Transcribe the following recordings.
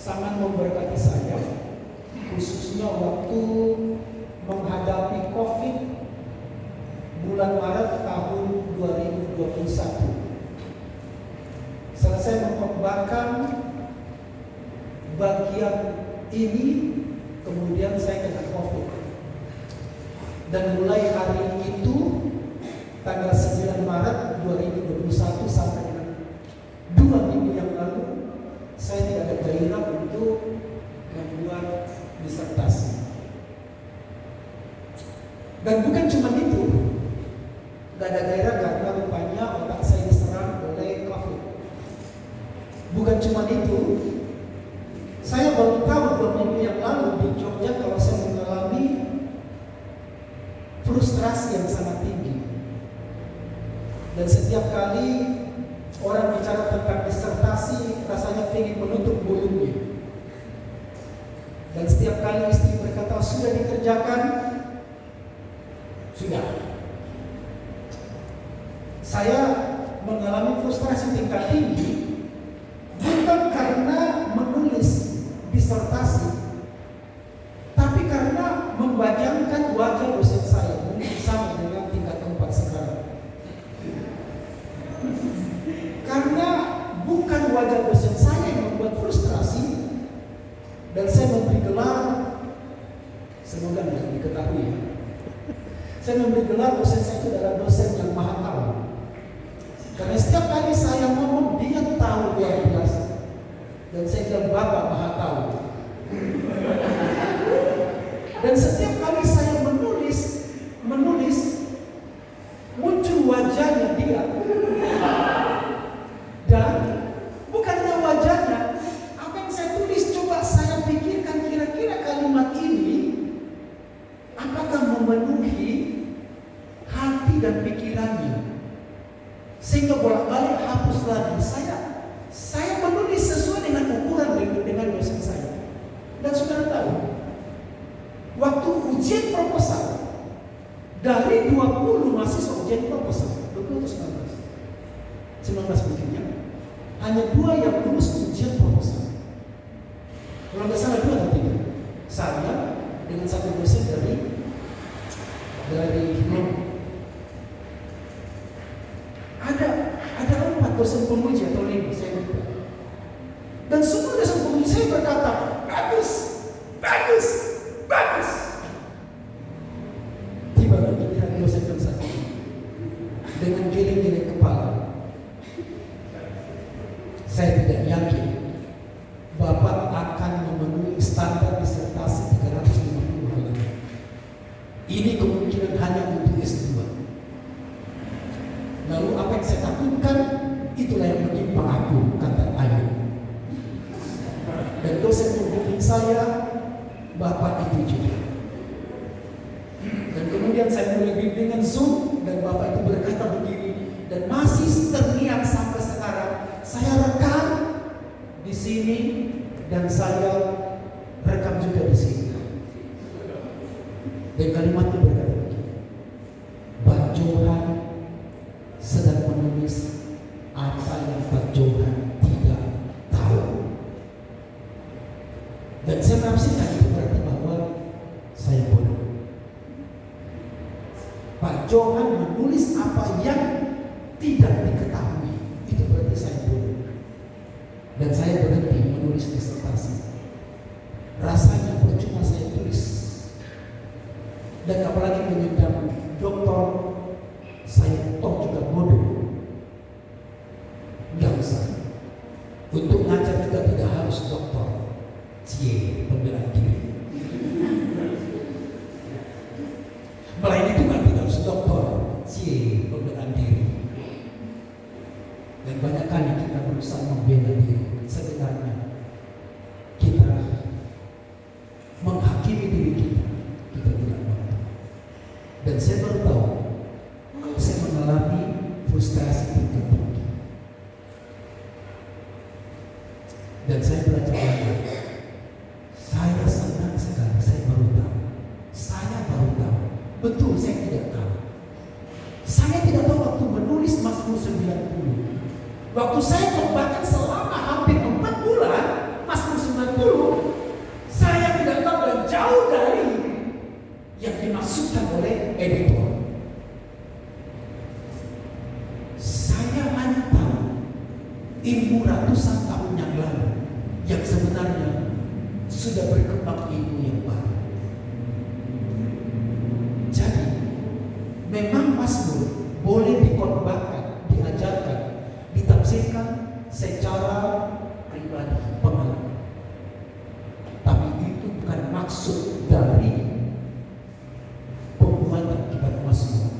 sangat memberkati saya, khususnya waktu menghadapi COVID bulan Maret tahun 2021. Selesai mengkhotbahkan bagian ini, kemudian saya kena COVID. Dan mulai hari itu, tanggal 9 Maret 2021 sampai dengan 2 minggu yang lalu, saya tidak ada gairah untuk membuat disertasi. Dan bukan cuma itu, tidak ada gairah karena rupanya otak saya diserang oleh COVID. Bukan cuma itu, saya baru tahu 2 minggu yang lalu di Jogja kalau saya mengalami frustrasi yang sangat tinggi. Dan setiap kali orang bicara tentang disertasi, rasanya ingin menutup mulutnya. Dan setiap kali istri berkata, sudah dikerjakan? Sudah. Saya mengalami frustrasi tingkat tinggi, bukan karena menulis disertasi, tapi karena membayangkan wajah dosen saya, mungkin sama dengan tingkat 4 sekarang. Karena bukan wajah dosen saya yang membuat frustrasi, dan saya memberi gelar, semoga tidak diketahui ya, saya memberi gelar dosen saya itu adalah dosen yang maha tahu. Karena setiap kali saya ngomong, dia tahu luar biasa. Dan saya bilang, Bapak maha tahu. Dan setiap kali saya menulis, muncul wajahnya dia. Dan bukannya wajahnya, apa yang saya tulis, coba saya pikirkan kira-kira kalimat ini apakah memenuhi hati dan pikirannya. Sehingga bolak-balik hapus lagi. Saya menulis sesuai dengan ukuran dengan dosen saya. Dan saudara tahu, waktu ujian proposal, dari 20 mahasiswa ujian proposal, 20 atau 19 mungkinnya, hanya 2 yang lulus ujian proposal. Kalau nggak salah 2 atau 3. Saya dengan satu dosen dari ada 4 dosen penguji atau 5, saya lupa. Dan semua dosen penguji saya berkata, bagus. Tiba-tiba pilihan dosen yang satu dengan geleng-geleng kepala. Saya tidak yakin Bapak akan memenuhi standar disertasi 350 halaman. Ini kemungkinan hanya untuk S2. Lalu apa yang saya takutkan, itulah yang menimpa aku, kata Ayu. Dan dosen pembimbing saya, Bapak itu juga. Dan kemudian saya mulai bimbingan Zoom, dan Bapak itu berkata begini, dan masih terngiang sampai sekarang. Saya rekam di sini, dan saya rekam juga di sini. Dan kalimat itu berkata begini, Pak Johan sedang menulis apa yang Pak Johan tidak tahu. Dan saya menafsirkan itu berarti bahwa saya bodoh. Pak Johan menulis apa yang tidak diketahui, itu berarti saya bodoh. Dan saya berhenti menulis disertasi. Rasanya percuma saya tulis. Dan apalagi mengundang doktor, saya toh juga bodoh. Nggak usah. Untuk ngajar juga tidak harus doktor. Cie, pembelaan diri. Melayani itu kan tidak harus doktor. Cie, pembelaan diri. Dan banyak kali kita berusaha membela diri. Sebenarnya kita menghakimi diri kita tidak mampu. Dan saya baru tahu, saya mengalami frustrasi tingkat tinggi. Dan saya belajar lagi. Saya senang sekali, saya baru tahu. Betul, saya tidak tahu. Saya tidak tahu waktu menulis Mazmur 90. Waktu saya membaca selama hampir 4 bulan Mazmur 90 yang sebenarnya sudah berkembang ilmu yang baru. Jadi memang Mazmur boleh dikhotbahkan, diajarkan, ditafsirkan secara pribadi, pengalaman. Tapi itu bukan maksud dari pembuatan kitab Mazmur.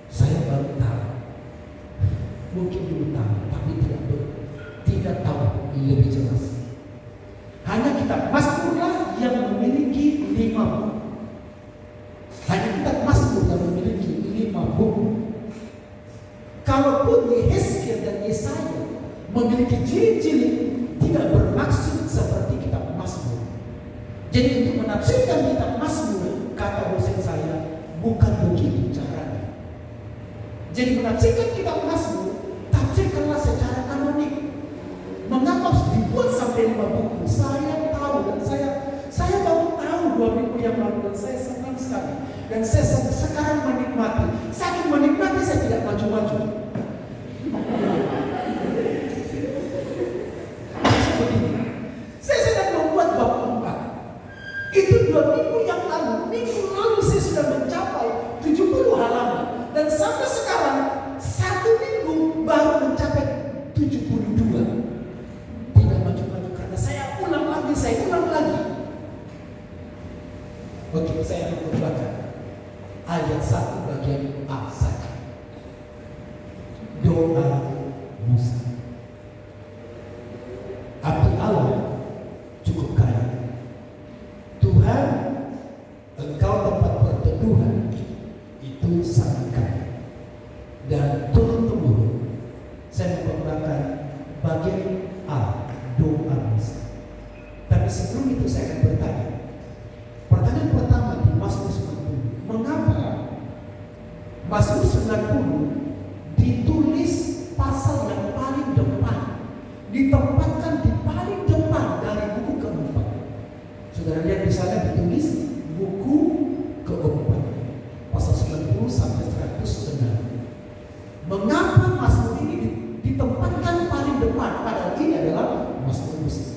Saya baru tahu, mungkin dulu tahu, tapi tidak tahu lebih jelas. Hanya kitab Mazmurlah yang memiliki 5 buku. Hanya kitab Mazmur yang memiliki 5 buku. Kalaupun Yehezkiel dan Yesaya memiliki ciri-ciri, tidak bermaksud seperti kitab Mazmur. Jadi untuk menafsirkan kitab Mazmur, kata dosen saya, bukan begitu caranya. Jadi menafsirkan kitab Mazmur, tafsirkanlah secara kanonik. Mengapa dibuat sampai 5 buku? Saya tahu dan saya baru tahu 2 minggu yang lalu dan saya senang sekali. Dan saya sekarang menikmati. Saking menikmati saya tidak maju-maju. Saya sedang membuat bab 4. Itu 2 minggu yang lalu. Minggu lalu saya sudah mencapai 70 halaman. Dan sampai sekarang 1 minggu baru mencapai 72. Saya ulang lagi. Oke, saya akan membaca ayat 1 bagian A saja. Doa Musa. Api Allah cukup kaya. Tuhan, Engkau tempat perteduhan itu sangat kaya. Dan turun-temurun saya membacakan bagian A, doa Musa. Tapi sebelum itu saya akan bertanya. Pertanyaan pertama di Mazmur 90. Mengapa Mazmur 90 ditulis pasal yang paling depan, ditempatkan di paling depan dari buku keempat? Saudara lihat di sana ditulis buku keempat, pasal 90 sampai 106. Mengapa Mazmur ini ditempatkan paling depan? Padahal ini adalah Mazmur Musa.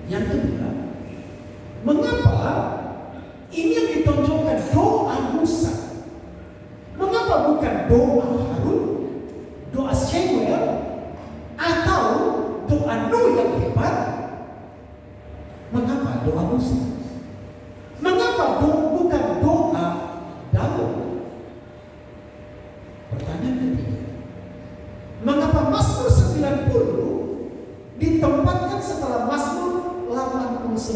Yang kedua, mengapa ini yang ditonjolkan doa Musa? Mengapa bukan doa Harun, doa Shemuel, atau doa Nuh yang hebat? Mengapa doa Musa? Mengapa bukan doa Daud? Pertanyaan ketiga, mengapa Mazmur 90 ditempatkan setelah Mazmur 89?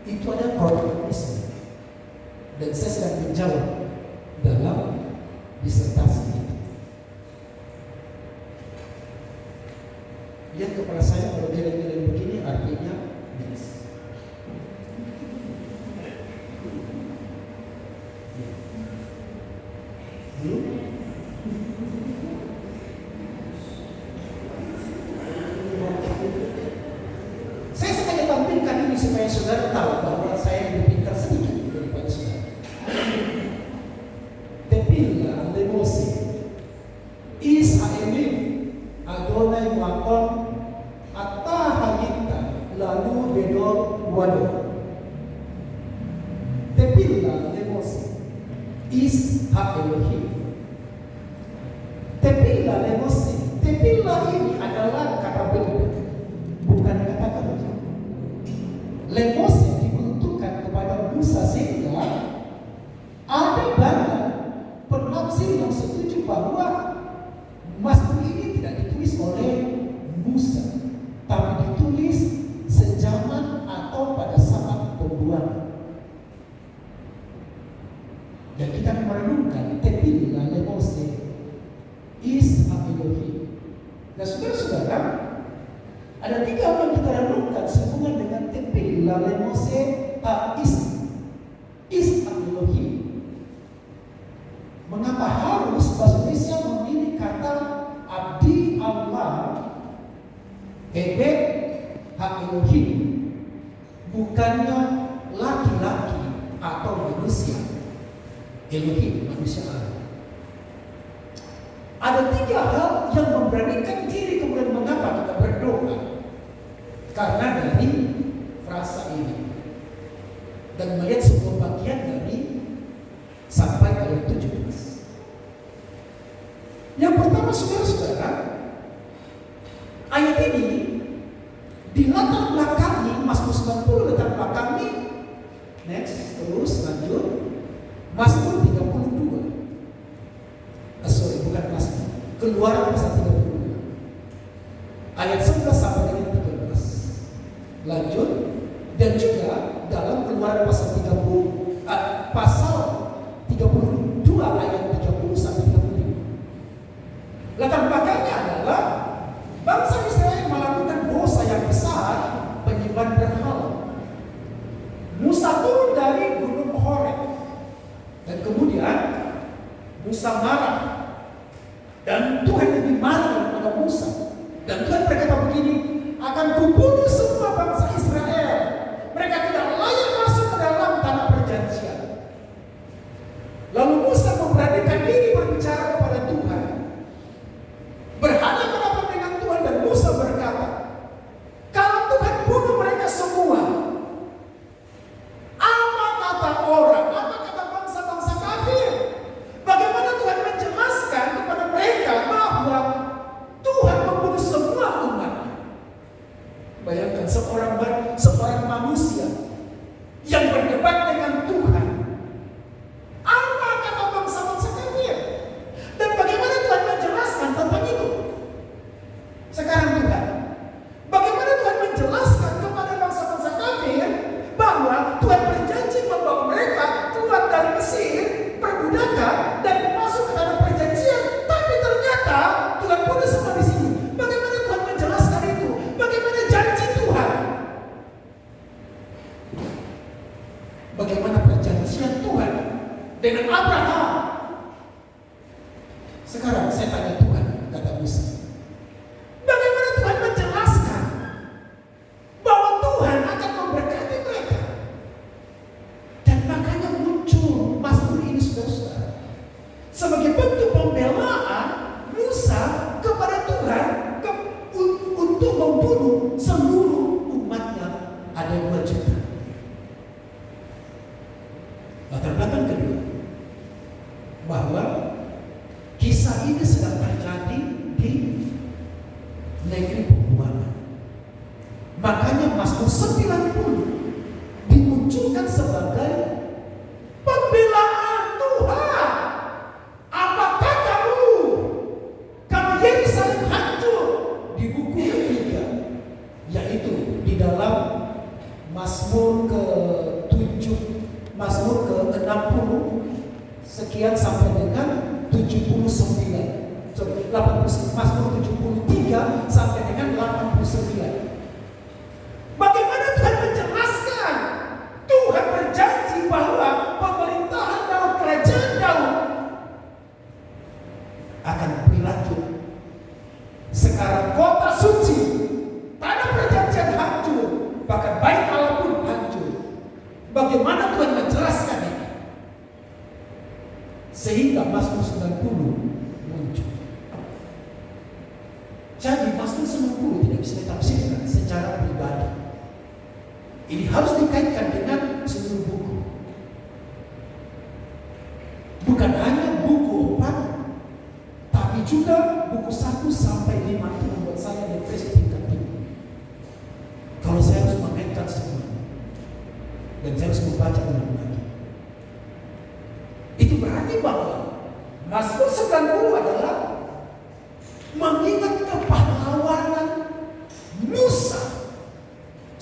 Itu ada kronologisnya. Dan saya sedang menjawab dalam disertasi itu. Lihat kepala saya kalau geleng-geleng begini artinya yes. Saya sengaja tampilkan ini supaya saudara tahu bahwa saya lebih pintar sedikit daripada saudara. Tepila lemose is haelim Adonai makon atta hayita lalu bedor wado. Tepila lemose is ha-Elohim. Tepila lemose, tepila ini adalah kata benda, bukan kata kerja. Lemose diperuntukkan kepada Musa sehingga ada banyak penafsir yang setuju bahwa Mazmur ini tidak ditulis oleh Musa, tapi ditulis sejaman atau pada saat pembuatan. Dan kita merenungkan tepila lemose is ha-Elohim. Nah saudara-saudara, ada 3 hal yang kita renungkan sehubungan dengan tepila lemose is ha-Elohim. Mengapa harus bahasa Indonesia memilih kata abdi Allah ebed ha-Elohim, bukannya laki-laki atau manusia Elohim, manusia Allah? Ada 3 hal yang memberanikan diri kemudian mengapa kita karena dari frasa ini dan melihat sebuah bagian dari sampai ayat 17. Yang pertama, saudara-saudara, ayat ini di latar belakangi Mazmur 90, latar belakangi next, terus lanjut Mazmur 32. Bukan Mazmur, Keluaran pasal 32 ayat 11 sampai dengan 13. Lanjut, dan juga dalam Keluaran pasal 32 ayat 30 sampai 35. Latar belakangnya adalah bangsa Israel melakukan dosa yang besar, penyembahan berhala. Musa turun dari gunung Horeb dan kemudian Musa marah dan Tuhan lebih marah kepada Musa, dan Tuhan berkata begini, akan kubunuh semua bangsa Israel, mereka tidak layak masuk ke dalam tanah perjanjian. Lalu Musa memberanikan diri berbicara kepada Tuhan, berhadapan dengan Tuhan, dan Musa berkata, kalau Tuhan bunuh mereka semua, apa kata orang, apa kata bangsa-bangsa kafir? Bagaimana Tuhan menjelaskan kepada mereka bahwa Tuhan membunuh semua umatnya? Bayangkan seorang manusia yang berdebat dengan Tuhan. Apa kata bangsa-bangsa kafir? Dan bagaimana Tuhan menjelaskan tentang itu? Sekarang Tuhan, bagaimana Tuhan menjelaskan kepada bangsa-bangsa kafir bahwa Tuhan berjanji membawa mereka keluar dari Mesir, perbudakan, dan masuk ke tanah perjanjian, tapi ternyata Tuhan bunuh semua di sini. Bagaimana Tuhan menjelaskan itu? Bagaimana janji Tuhan? Bagaimana perjanjian Tuhan dengan Abraham? Sekarang saya tanya Tuhan, kata Musa, bagaimana Tuhan menjelaskan bahwa Tuhan akan memberkati mereka? Dan makanya muncul Mazmur ini, saudara-saudara, sebagai bentuk pembelaan Musa kepada Tuhan untuk membunuh seluruh umatnya, ada 2 juta. Latar belakang kedua, bahwa kisah ini sedang terjadi di negeri pembuangan. Makanya Mazmur 90 dimunculkan sebagai pembelaan Tuhan. Apakah kalau Yerusalem hancur? Di buku ketiga, yaitu di dalam Mazmur ke-7, Mazmur ke-60 sekian sampai dengan 79. Mazmur 73 sampai dengan 89. Bagaimana Tuhan menjelaskan? Tuhan berjanji bahwa pemerintahan Daud, kerajaan Daud akan berlanjut. Sekarang kota suci, tanah perjanjian hancur, bahkan bait Allah pun hancur. Bagaimana Tuhan menjelaskan ini? Sehingga Mazmur 90 muncul. Jadi Mazmur 90 tidak bisa ditafsirkan secara pribadi. Ini harus dikaitkan dengan seluruh buku. Bukan hanya buku 4, tapi juga buku 1 sampai 5 itu membuat saya depresi tingkat tinggi. Kalau saya harus mengaitkan semua, dan saya harus membaca ulang lagi. Itu berarti bahwa Mazmur 90 adalah mengingat kepahlawanan Musa,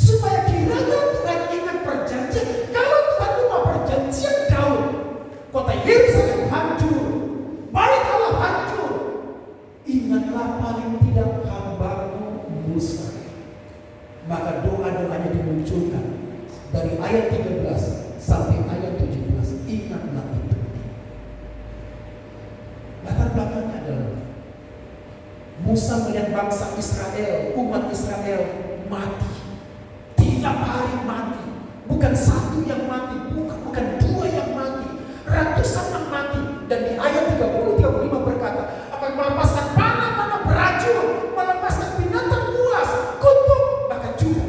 supaya kiranya Tuhan ingat perjanjian. Kalau Tuhan lupa perjanjian Daud, kota Yerusalem hancur, bait Allah hancur, ingatlah paling tidak hambamu Musa. Maka doa-doanya dimunculkan dari ayat 13 sampai ayat 17. Ingatlah itu. Latar belakangnya adalah Musa melihat bangsa Israel, umat Israel mati. Tiap hari mati. Bukan satu yang mati, bukan 2 yang mati, ratusan yang mati. Dan di ayat 30-35 berkata, akan melepaskan panah-panah beracun, melepaskan binatang buas, kutub, bahkan juga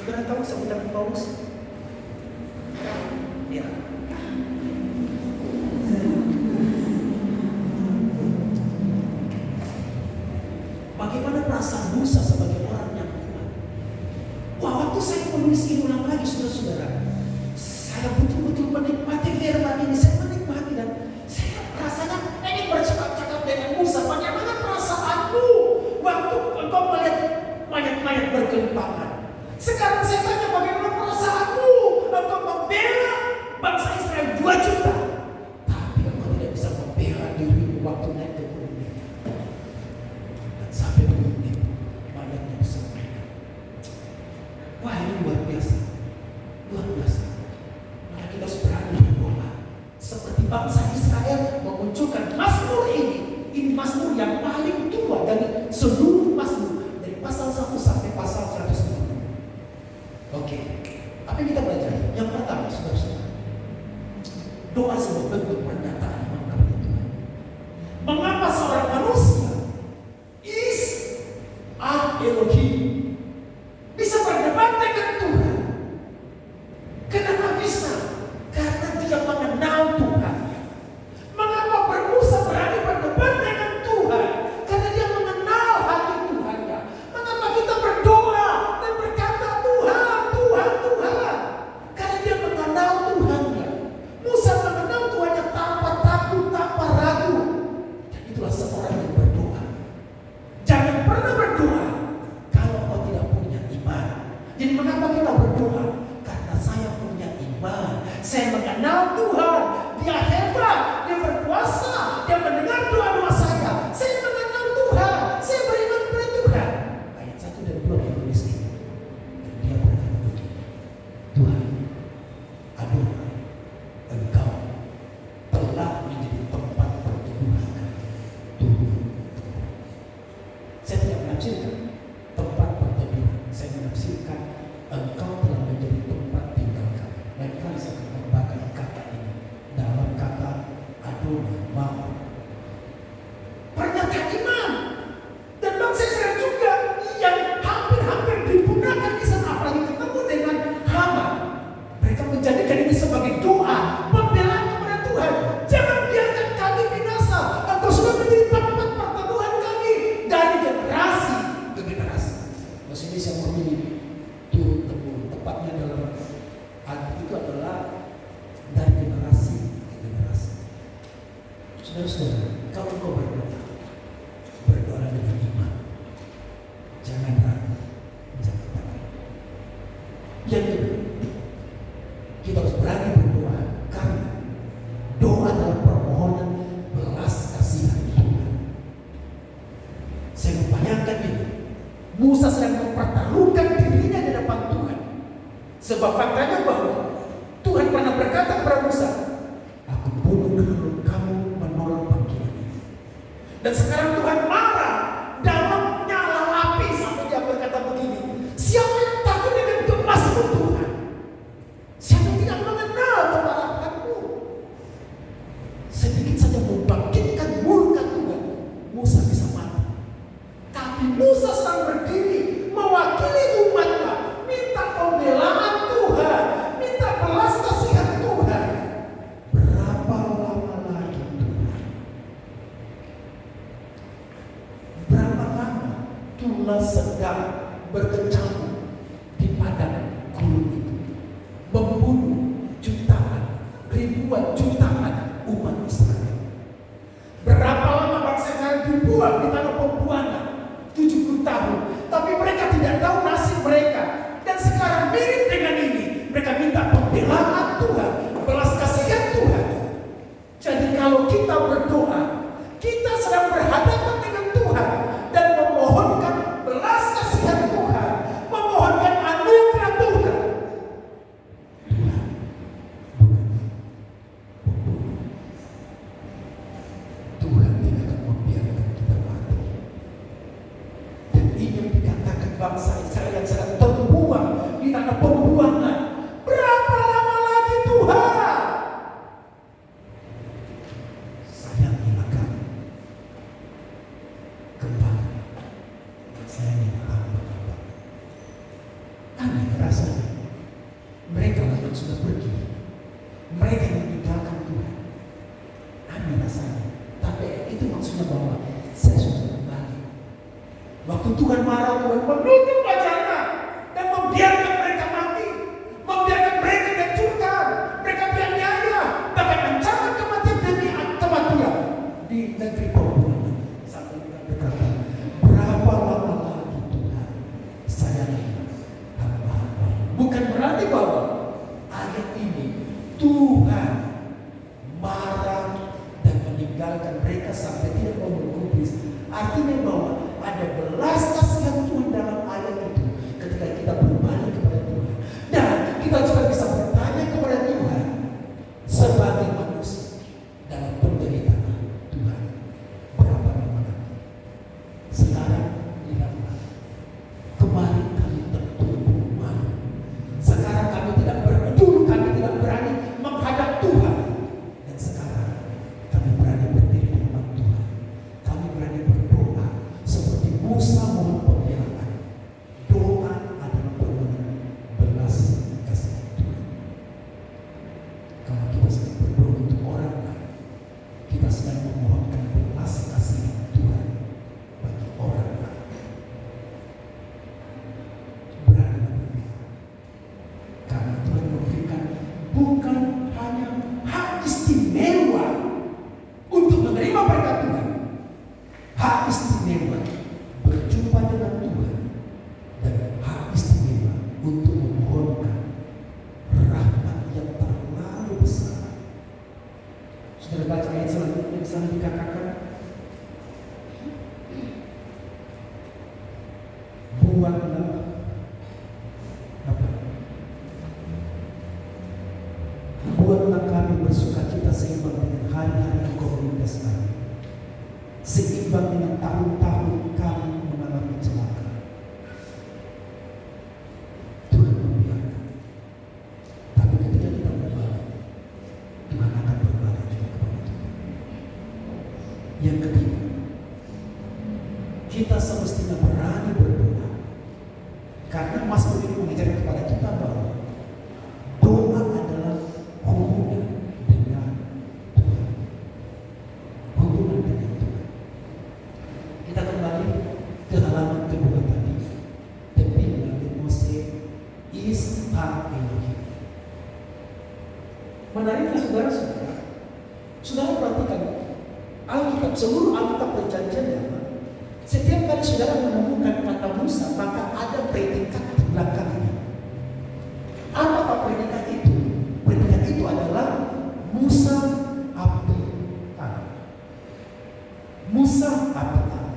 Saudara tahu sebutan Paulus? Ya. Bagaimana perasaan Musa sebagai orang yang kuat? Wah, waktu saya menulis ini ulang lagi, saudara-saudara, saya betul-betul menikmati firman ini. Saya menikmati dan saya rasanya ingin bercakap-cakap dengan Musa. Bagaimana perasaanmu waktu engkau melihat mayat-mayat bergelimpangan? Sekarang saya tanya, bagaimana perasaanmu engkau membela bangsa Israel 2 juta, tapi engkau tidak bisa membela dirimu waktu naik ke gunung Nebo. Dan sampai di gunung Nebo, mayatnya bisa mereka. Wah, ini luar biasa. Luar biasa. Maka kita harus berani berdoa seperti bangsa Israel memunculkan Mazmur ini. Ini Mazmur yang paling tua dari seluruh Mazmur, dari pasal 1 sampai pasal 150. Oke, apa yang kita belajar? Yang pertama, saudara-saudara, doa sebagai bentuk pernyataan iman kepada Tuhan. Mengapa seorang manusia is Elohim bisa berdebat dengan Tuhan? Kenapa bisa? Karena dia mengenal Tuhan. Mengapa Musa berani berdebat dengan Tuhan? Karena dia mengenal hati Tuhannya. Mengapa kita berdoa dan berkata Tuhan, Tuhan, Tuhan? Karena dia mengenal Tuhannya. Musa mengenal Tuhannya tanpa takut, tanpa ragu. Dan itulah seorang yang berdoa. Jangan pernah berdoa kalau kau tidak punya iman. Jadi mengapa kita berdoa? Karena saya punya iman. Saya mengenal Tuhan. Dia hebat, dia berkuasa, dia mendengar doa-doa saya. Saya mengenal Tuhan, saya beriman kepada Tuhan. Ayat 1 dan 2 yang tulis ini. Dan dia berkata begini, Tuhan, Adonai, Engkau telah menjadi tempat perteduhan kami. Saya tidak menafsirkan tempat perteduhan. Saya menafsirkan Engkau telah menjadi tempat tinggal kami. Lain kali saya akan membahas kata ini dalam kata Adonai, mau. Pernyataan iman. Dan bangsa Israel juga yang hampir-hampir dipunahkan di sana, apalagi ketemu dengan Haman. Mereka menjadikan ini sebagai doa, pembelaan kepada Tuhan. Jangan biarkan kami binasa. Engkau sudah menjadi tempat perteduhan kami dari generasi ke generasi. Bahasa Indonesia memilih turun-temurun. Tepatnya dalam itu adalah dari generasi ke generasi. Saudara-saudara, kalau engkau berdoa dengan iman, jangan ragu, jangan takut. Yang kedua, kita harus berani berdoa karena doa adalah permohonan belas kasihan Tuhan. Saya membayangkan ini, Musa sedang mempertaruhkan dirinya di depan Tuhan. Sebab faktanya bahwa Tuhan pernah berkata kepada Musa, aku bunuh dulu kamu menolak panggilan ini. Dan sekarang Tuhan marah dalam nyala api sampai dia berkata begini, siapa yang takut dengan gemasmu Tuhan? Siapa yang tidak mengenal kemarahanmu? Sedikit saja membangkitkan murka Tuhan, Musa bisa mati. Tapi Musa sedang berdiri mewakili umatnya, minta pembelaan Tuhan, minta belas kasihan Tuhan. Berapa lama lagi Tuhan? rasanya mereka yang sudah pergi, mereka yang meninggalkan Tuhan. Aneh rasanya. Tapi itu maksudnya bahwa saya sudah kembali. Waktu Tuhan marah, Tuhan menutup wajahnya dan membiarkan mereka mati, membiarkan mereka dihancurkan, mereka dianiaya, bahkan ancaman kematian demi kematian di negeri pegunungan. Sampai kita berkata, berapa lama lagi Tuhan saya lihat hamba-hamba. Bukan berarti bahwa ayat ini Tuhan marah dan meninggalkan mereka sampai tidak mau bergubris. Artinya bahwa ada belas kasihan Tuhan dalam ayat itu ketika kita berbalik kepada Tuhan. Dan kita juga bisa bertanya kepada Tuhan sebagai manusia dalam penderitaan. Tuhan, berapa lama lagi? Sekarang lihatlah, kemarin kami tertutup malu. Sekarang kami tidak berani menghadap Tuhan. Dan sekarang kami berani berdiri di depan Tuhan. Kami berani berdoa seperti Musa mohon pembelaan. Doa adalah permohonan belas kasihan Tuhan. Kalau kita sedang berdoa untuk orang lain, kita sedang memohonkan belas kasihan Tuhan bagi orang lain. Beranilah berdoa. Karena Tuhan memberikan bukan hanya hak istimewa untuk menerima berkat Tuhan, hak istimewa berjumpa dengan Tuhan, dan hak istimewa untuk memohonkan rahmat yang terlalu besar. Sudah baca ayat selanjutnya di sana dikatakan, buatlah apa? Buatlah kami bersukacita seimbang dengan hari-hari komunitas kami, seimbang dengan tahun-tahun kami mengalami celaka. Tuhan membiarkan. Tapi ketika kita berbalik, Tuhan akan berbalik juga kepada Tuhan. Yang ketiga, kita semestinya berani berdoa. Karena Mazmur ini mengajarkan kepada kita bahwa doa adalah hubungan dengan Tuhan. Hubungan dengan Tuhan. Kita kembali ke halaman kedua tadi. Tepillah di Mose is ha Elohim. Menariknya saudara-saudara, saudara perhatikan Alkitab, seluruh Alkitab Perjanjian Lama, setiap kali saudara menemukan kata Musa, maka ada predikat di belakangnya. Apa predikat itu? Predikat itu adalah Musa abdi Allah. Musa abdi Allah.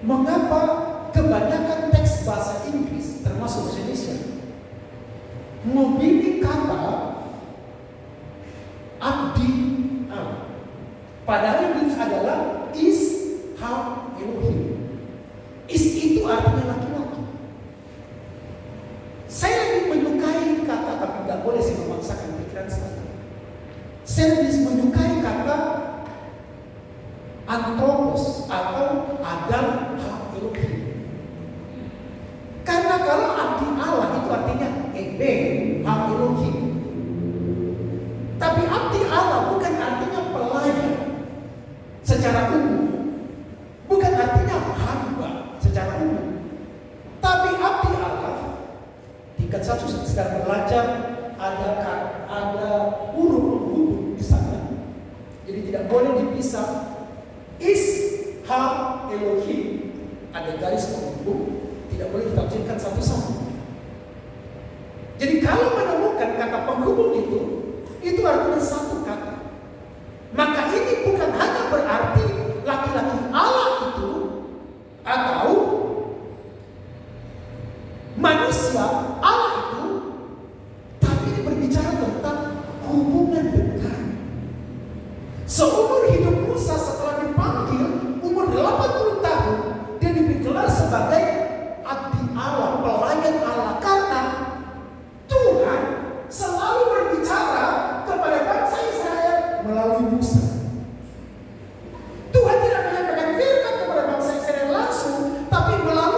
Mengapa kebanyakan teks bahasa Inggris, termasuk bahasa Indonesia, memilih kata abdi Allah? Padahal ini adalah is ha Elohim. Is itu artinya laki-laki. Saya lebih menyukai kata, tapi tidak boleh saya memaksakan pikiran saya. Saya lebih menyukai kata anthropos atau Adam ha Elohim. Karena kalau abdi Allah itu artinya Eben ha Elohim. Tapi abdi Allah bukan artinya pelayan secara umum, bukan artinya hamba secara umum. Tapi abdi Allah tingkat satu sedang belajar, ada huruf penghubung di sana. Jadi tidak boleh dipisah. Is ha Elohim, ada garis penghubung, tidak boleh ditafsirkan satu-satu. Jadi kalau menemukan kata penghubung itu artinya satu kata. Maka ini bukan hanya berarti laki-laki Allah itu atau manusia Allah itu, tapi ini berbicara tentang hubungan dekat. Seumur hidup Musa setelah dipanggil umur 80 tahun, dia diberi gelar sebagai abdi Allah, pelayan Allah, karena Tuhan selalu berbicara kepada bangsa Israel melalui Musa. Tuhan tidak menyampaikan firman kepada bangsa Israel langsung, tapi melalui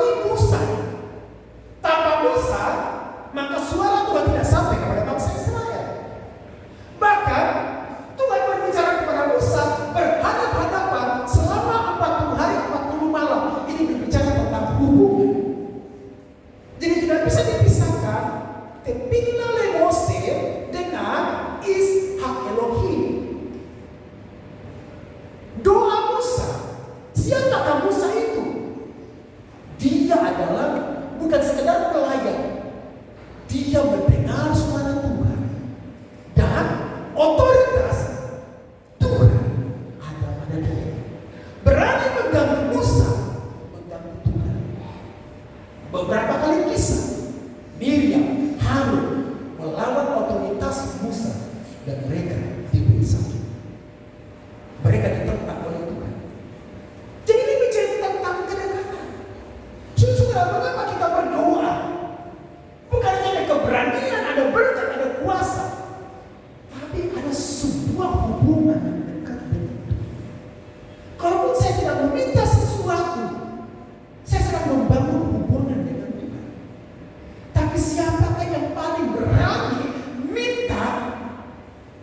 Beberapa kali kisah Miriam, Harun melawan otoritas Musa dan mereka diberi sakit. Mereka ditentang oleh Tuhan. Jadi ini bicara tentang kedekatan. Saudara, mengapa kita berdoa? Bukan hanya ada keberanian, ada berkat, ada kuasa, tapi ada sebuah hubungan yang dekat dengan Tuhan. Kalaupun saya tidak meminta sesuatu, saya sedang membangun hubungan dengan Tuhan. Tapi siapakah yang paling berani minta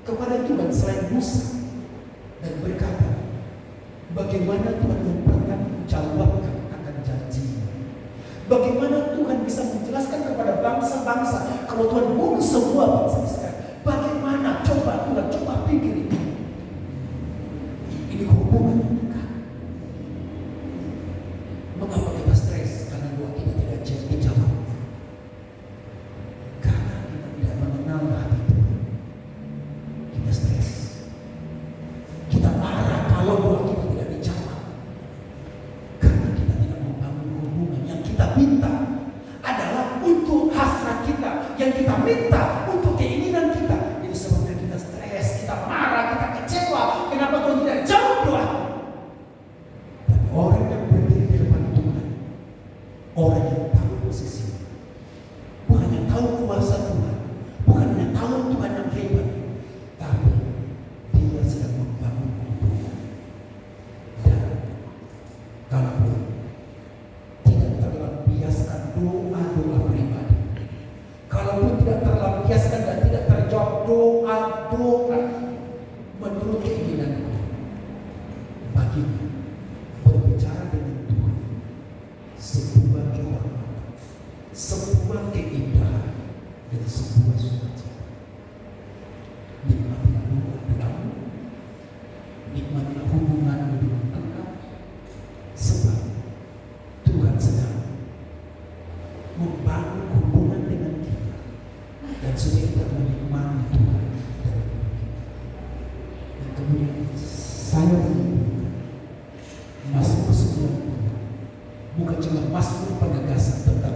kepada Tuhan selain Musa dan berkata, bagaimana Tuhan mempertanggungjawabkan akan janji? Bagaimana Tuhan bisa menjelaskan kepada bangsa-bangsa kalau Tuhan bunuh semua bangsa Israel? Bagaimana? Coba Tuhan, coba pikir ini. Ini hubungan yang dekat. Mengapa kita stres? Karena doa kita tidak dijawab. Karena kita tidak mengenal hati Tuhan. Kita stres. Kita marah kalau doa kita tidak dijawab. Karena kita tidak membangun hubungan. Yang kita minta adalah untuk hasrat kita. Yang kita minta untuk keinginan kita. Jadi sebabnya kita stres, kita marah, kita kecewa. Kenapa Tuhan tidak jawab doa? Tapi orang yang berdiri di depan Tuhan, orang yang tahu posisi, bukan yang tahu kuasa Tuhan, bukan yang tahu Tuhan yang hebat, tapi dia sedang membangun hubungan. Dan kalau tidak terlampiaskan doa-doa pribadi, kalaupun tidak terlampiaskan dan tidak terjawab doa-doa menurut keinginanku, baginya berbicara dengan Tuhan sebuah kehormatan, sebuah keindahan, dan sebuah sukacita. Nikmatilah doa-doamu, nikmatilah hubunganmu dengan Tuhan, sebab Tuhan sedang membangun hubungan dengan kita, dan supaya kita menikmati Tuhan dalam hidup kita. Dan kemudian saya menyebutkan Mazmur 90 bukan cuma mazmur penegasan tentang